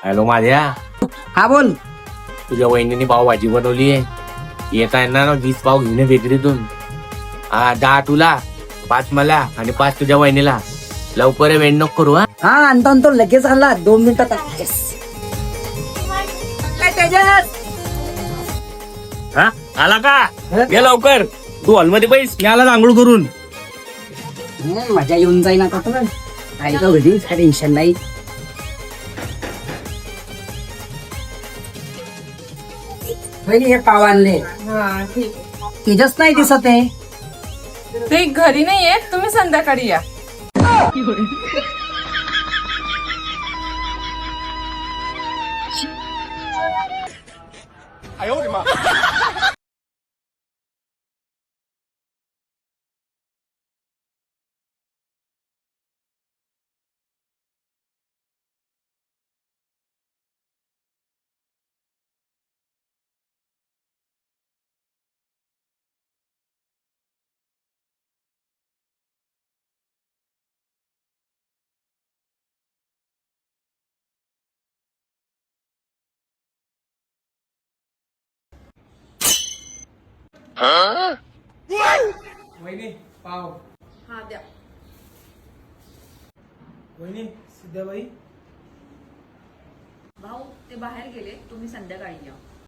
Hello माझ्या, हा बोल. तुझ्या वहिनीने पावभाजी बनवली आहे. येता येणार ना 20 पाव घेऊन बेकरीतून. हा 10 तुला, 5 मला आणि 5 तुझ्या वहिनीला. लवकर ये, वेळ नको करू. हा आणतो लगेच आणला 2 मिनिटात. काय त्याच्यात हा आला का? ये लवकर, तू हॉलमध्ये बैस, मी आला आंघोळ करून. मजा येऊन जाईल आता तर. काही का घरी काय टेन्शन नाही. बहिणी हे पाव आणले. हा ठीक. तिथंच नाही दिसत आहे. ते घरी नाहीये, तुम्ही संध्याकाळी या. वहिनी पाव. हा द्या. वहिनी सिद्धाबाई. भाऊ ते बाहेर गेले, तुम्ही संध्याकाळी या.